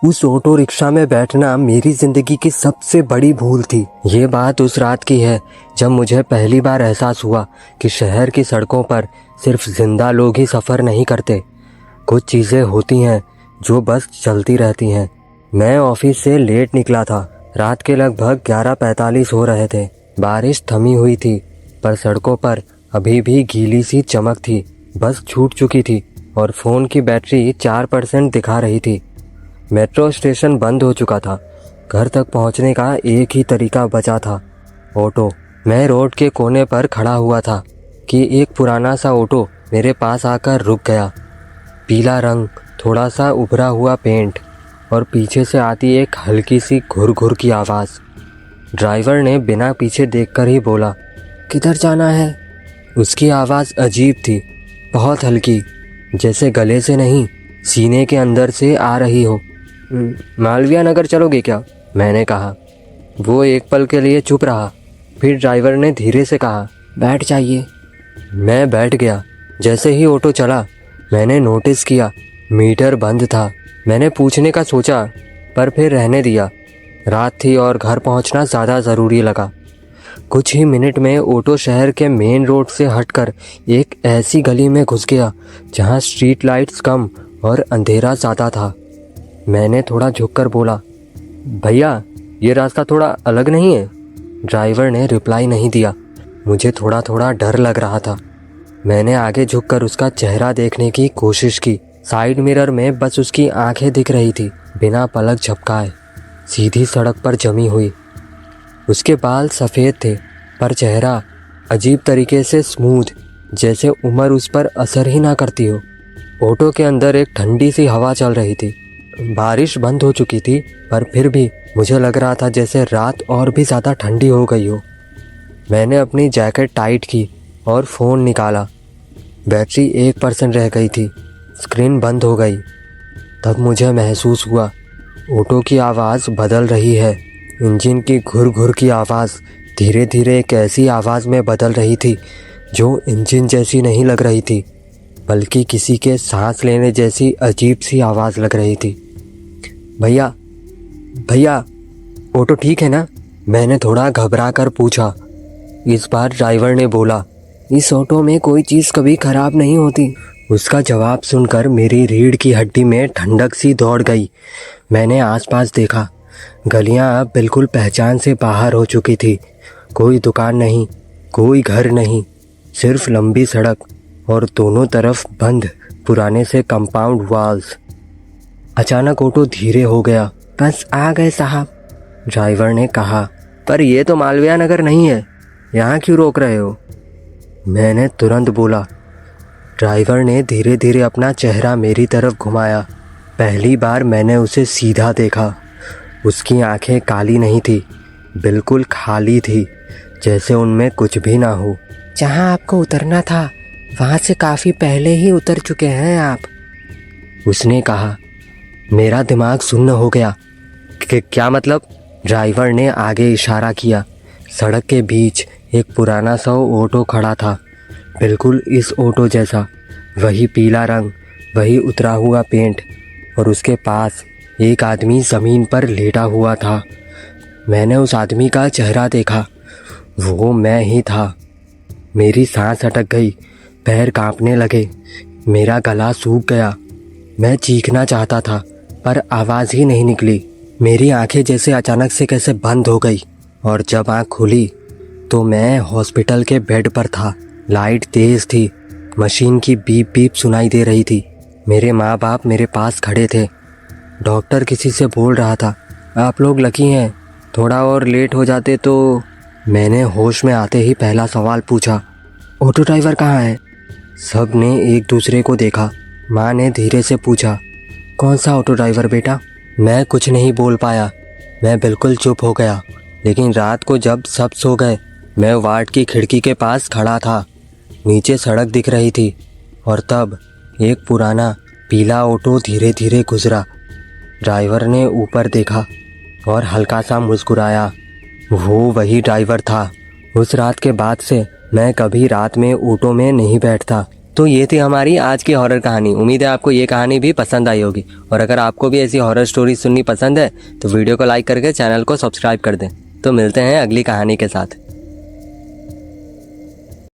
उस auto rickshaw में बैठना मेरी जिंदगी की सबसे बड़ी भूल थी। ये बात उस रात की है जब मुझे पहली बार एहसास हुआ कि शहर की सड़कों पर सिर्फ जिंदा लोग ही सफ़र नहीं करते, कुछ चीज़ें होती हैं जो बस चलती रहती हैं। मैं ऑफिस से लेट निकला था। रात के लगभग 11:45 हो रहे थे। बारिश थमी हुई थी पर सड़कों पर अभी भी गीली सी चमक थी। बस छूट चुकी थी और फ़ोन की बैटरी 4% दिखा रही थी। मेट्रो स्टेशन बंद हो चुका था। घर तक पहुंचने का एक ही तरीका बचा था, ऑटो। मैं रोड के कोने पर खड़ा हुआ था कि एक पुराना सा ऑटो मेरे पास आकर रुक गया। पीला रंग, थोड़ा सा उभरा हुआ पेंट और पीछे से आती एक हल्की सी घुर घुर की आवाज़। ड्राइवर ने बिना पीछे देखकर ही बोला, किधर जाना है? उसकी आवाज़ अजीब थी, बहुत हल्की, जैसे गले से नहीं सीने के अंदर से आ रही हो। मालवीय नगर चलोगे क्या? मैंने कहा। वो एक पल के लिए चुप रहा। फिर ड्राइवर ने धीरे से कहा, बैठ जाइए। मैं बैठ गया। जैसे ही ऑटो चला मैंने नोटिस किया मीटर बंद था। मैंने पूछने का सोचा पर फिर रहने दिया। रात थी और घर पहुंचना ज़्यादा ज़रूरी लगा। कुछ ही मिनट में ऑटो शहर के मेन रोड से हटकर एक ऐसी गली में घुस गया जहां स्ट्रीट लाइट्स कम और अंधेरा ज़्यादा था। मैंने थोड़ा झुककर बोला, भैया ये रास्ता थोड़ा अलग नहीं है? ड्राइवर ने रिप्लाई नहीं दिया। मुझे थोड़ा थोड़ा डर लग रहा था। मैंने आगे झुककर उसका चेहरा देखने की कोशिश की। साइड मिरर में बस उसकी आंखें दिख रही थी, बिना पलक झपकाए, सीधी सड़क पर जमी हुई। उसके बाल सफ़ेद थे पर चेहरा अजीब तरीके से स्मूथ, जैसे उम्र उस पर असर ही ना करती हो। ऑटो के अंदर एक ठंडी सी हवा चल रही थी। बारिश बंद हो चुकी थी पर फिर भी मुझे लग रहा था जैसे रात और भी ज़्यादा ठंडी हो गई हो। मैंने अपनी जैकेट टाइट की और फ़ोन निकाला। बैटरी 1% रह गई थी। स्क्रीन बंद हो गई। तब मुझे महसूस हुआ ऑटो की आवाज़ बदल रही है। इंजन की घुर घुर की आवाज़ धीरे धीरे एक ऐसी आवाज़ में बदल रही थी जो इंजन जैसी नहीं लग रही थी, बल्कि किसी के सांस लेने जैसी अजीब सी आवाज़ लग रही थी। भैया भैया ऑटो ठीक है ना? मैंने थोड़ा घबरा कर पूछा। इस बार ड्राइवर ने बोला, इस ऑटो में कोई चीज़ कभी ख़राब नहीं होती। उसका जवाब सुनकर मेरी रीढ़ की हड्डी में ठंडक सी दौड़ गई। मैंने आसपास देखा। गलियां अब बिल्कुल पहचान से बाहर हो चुकी थी। कोई दुकान नहीं, कोई घर नहीं, सिर्फ लंबी सड़क और दोनों तरफ बंद पुराने से कंपाउंड वॉल्स। अचानक ऑटो धीरे हो गया। बस आ गए साहब, ड्राइवर ने कहा। पर यह तो मालवीय नगर नहीं है, यहाँ क्यों रोक रहे हो? मैंने तुरंत बोला। ड्राइवर ने धीरे धीरे अपना चेहरा मेरी तरफ घुमाया। पहली बार मैंने उसे सीधा देखा। उसकी आंखें काली नहीं थी, बिल्कुल खाली थी, जैसे उनमें कुछ भी ना हो। जहाँ आपको उतरना था वहाँ से काफ़ी पहले ही उतर चुके हैं आप, उसने कहा। मेरा दिमाग सुन्न हो गया। क्या मतलब? ड्राइवर ने आगे इशारा किया। सड़क के बीच एक पुराना सा ऑटो खड़ा था, बिल्कुल इस ऑटो जैसा। वही पीला रंग, वही उतरा हुआ पेंट और उसके पास एक आदमी ज़मीन पर लेटा हुआ था। मैंने उस आदमी का चेहरा देखा। वो मैं ही था। मेरी सांस अटक गई, पैर कांपने लगे, मेरा गला सूख गया। मैं चीखना चाहता था पर आवाज़ ही नहीं निकली। मेरी आंखें जैसे अचानक से कैसे बंद हो गई और जब आँख खुली तो मैं हॉस्पिटल के बेड पर था। लाइट तेज़ थी, मशीन की बीप बीप सुनाई दे रही थी। मेरे माँ बाप मेरे पास खड़े थे। डॉक्टर किसी से बोल रहा था, आप लोग लकी हैं, थोड़ा और लेट हो जाते तो। मैंने होश में आते ही पहला सवाल पूछा, ऑटो ड्राइवर कहाँ है? सब ने एक दूसरे को देखा। माँ ने धीरे से पूछा, कौन सा ऑटो ड्राइवर बेटा? मैं कुछ नहीं बोल पाया। मैं बिल्कुल चुप हो गया। लेकिन रात को जब सब सो गए, मैं वार्ड की खिड़की के पास खड़ा था। नीचे सड़क दिख रही थी और तब एक पुराना पीला ऑटो धीरे धीरे गुजरा। ड्राइवर ने ऊपर देखा और हल्का सा मुस्कुराया। वो वही ड्राइवर था। उस रात के बाद से मैं कभी रात में ऑटो में नहीं बैठता। तो ये थी हमारी आज की हॉरर कहानी। उम्मीद है आपको ये कहानी भी पसंद आई होगी, और अगर आपको भी ऐसी हॉरर स्टोरी सुननी पसंद है तो वीडियो को लाइक करके चैनल को सब्सक्राइब कर दें। तो मिलते हैं अगली कहानी के साथ।